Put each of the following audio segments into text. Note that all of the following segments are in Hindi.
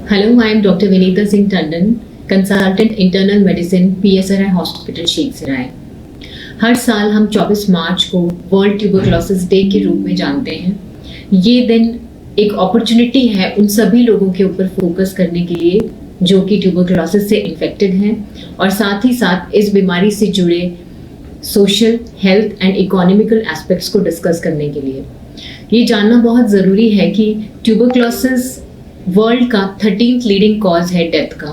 Hello, I am Dr. Vinita Singh Tandon, Consultant Internal Medicine, PSRI Hospital, Sheikh सराय। हर साल हम 24 मार्च को वर्ल्ड ट्यूबरक्लोसिस डे के रूप में जानते हैं। ये दिन एक अपॉर्चुनिटी है उन सभी लोगों के ऊपर फोकस करने के लिए जो कि ट्यूबरक्लोसिस से इन्फेक्टेड हैं और साथ ही साथ इस बीमारी से जुड़े social, health and economical aspects को डिस्कस करने के लिए। ये जानना बहुत ज़रूरी है कि ट्यूबरक्लोसिस वर्ल्ड का 13th लीडिंग कॉज है डेथ का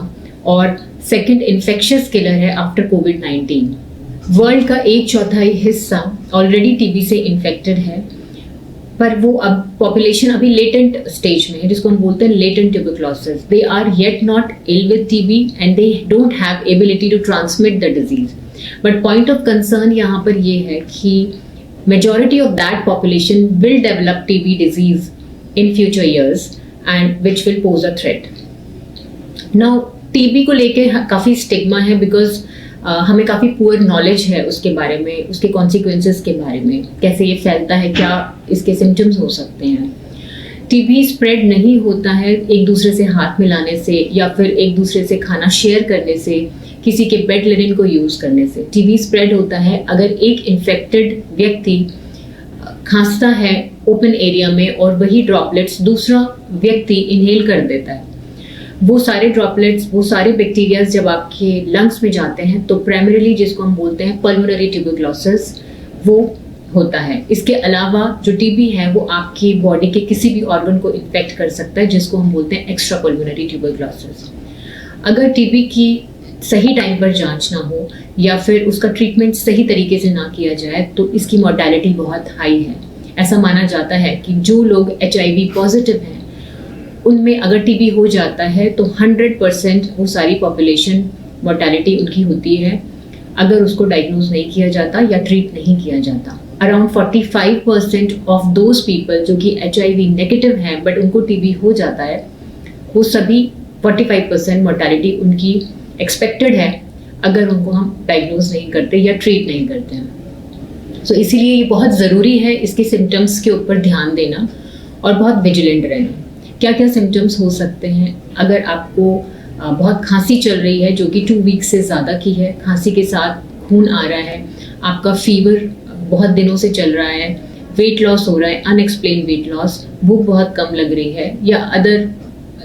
और सेकंड इन्फेक्शियस किलर है आफ्टर कोविड-19। वर्ल्ड का 1/4 हिस्सा ऑलरेडी टीबी से इन्फेक्टेड है, पर वो अब पॉपुलेशन अभी लेटेंट स्टेज में है जिसको हम बोलते हैं latent tuberculosis. They are yet not ill with TB and they don't have ability to transmit the disease. But point of concern यहाँ पर ये है कि majority of that population will develop TB disease in future years and which will pose a threat. Now TB को लेके काफ़ी स्टिग्मा है बिकॉज हमें काफ़ी पुअर नॉलेज है उसके बारे में, उसके कॉन्सिक्वेंसेस के बारे में, कैसे ये फैलता है, क्या इसके सिम्टम्स हो सकते हैं। TB स्प्रेड नहीं होता है एक दूसरे से हाथ मिलाने से या फिर एक दूसरे से खाना शेयर करने से, किसी के बेड लिनन को यूज करने से। TB स्प्रेड होता है अगर एक इन्फेक्टेड व्यक्ति खांसता है ओपन एरिया में और वही ड्रॉपलेट्स दूसरा व्यक्ति इनहेल कर देता है। वो सारे ड्रॉपलेट्स, वो सारे बैक्टीरियाज जब आपके लंग्स में जाते हैं तो प्राइमरीली जिसको हम बोलते हैं पल्मोनरी ट्यूबरक्लोसिस वो होता है। इसके अलावा जो TB है वो आपकी बॉडी के किसी भी ऑर्गन को इन्फेक्ट कर सकता है जिसको हम बोलते हैं एक्स्ट्रा पल्मोनरी ट्यूबरक्लोसिस। अगर TB की सही टाइम पर जांच ना हो या फिर उसका ट्रीटमेंट सही तरीके से ना किया जाए तो इसकी मॉर्टेलिटी बहुत हाई है। ऐसा माना जाता है कि जो लोग HIV पॉजिटिव हैं उनमें अगर TB हो जाता है तो 100% वो सारी पॉपुलेशन मॉर्टेलिटी उनकी होती है अगर उसको डायग्नोज नहीं किया जाता या ट्रीट नहीं किया जाता। अराउंड 45% ऑफ दोज पीपल जो कि HIV नेगेटिव हैं बट उनको TB हो जाता है, वो सभी 45% मॉर्टेलिटी उनकी एक्सपेक्टेड है अगर उनको हम डायग्नोज नहीं करते या ट्रीट नहीं करते हैं। सो इसीलिए ये बहुत ज़रूरी है इसके सिम्टम्स के ऊपर ध्यान देना और बहुत विजिलेंट रहना। क्या क्या सिम्टम्स हो सकते हैं? अगर आपको बहुत खांसी चल रही है जो कि 2 वीक्स से ज़्यादा की है, खांसी के साथ खून आ रहा है, आपका फीवर बहुत दिनों से चल रहा है, वेट लॉस हो रहा है, अनएक्सप्लेन वेट लॉस, भूख बहुत कम लग रही है या अदर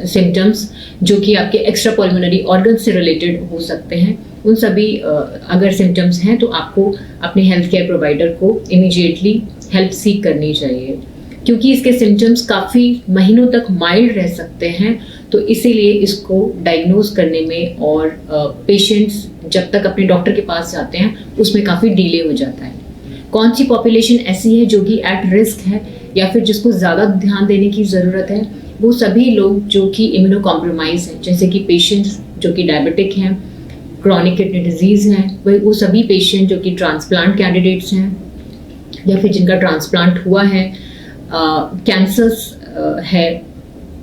सिम्टम्स जो कि आपके एक्स्ट्रा पल्मोनरी ऑर्गन से रिलेटेड हो सकते हैं, उन सभी अगर सिम्टम्स हैं तो आपको अपने हेल्थ केयर प्रोवाइडर को इमीडिएटली हेल्प सीक करनी चाहिए क्योंकि इसके सिम्टम्स काफ़ी महीनों तक माइल्ड रह सकते हैं। तो इसीलिए इसको डायग्नोज करने में और पेशेंट्स जब तक अपने डॉक्टर के पास जाते हैं उसमें काफ़ी डिले हो जाता है। कौन सी पॉपुलेशन ऐसी है जो कि एट रिस्क है या फिर जिसको ज़्यादा ध्यान देने की ज़रूरत है? वो सभी लोग जो कि इम्यूनो कॉम्प्रोमाइज़ हैं, जैसे कि पेशेंट्स जो कि डायबिटिक हैं, क्रॉनिक किडनी डिजीज़ हैं, वो सभी पेशेंट जो कि ट्रांसप्लांट कैंडिडेट्स हैं या फिर जिनका ट्रांसप्लांट हुआ है, कैंसर्स है,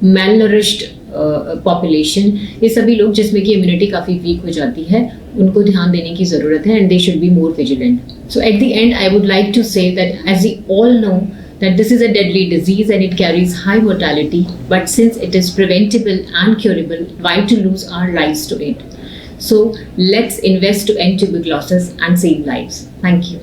मेलनरिश्ड पॉपुलेशन, ये सभी लोग जिसमें कि इम्यूनिटी काफ़ी वीक हो जाती है, उनको ध्यान देने की ज़रूरत है and they should be more vigilant. So at the end I would like to say that as we all know that this is a deadly disease and it carries high mortality, but since it is preventable and curable, why to lose our lives to it? So let's invest to end tuberculosis and save lives. Thank you.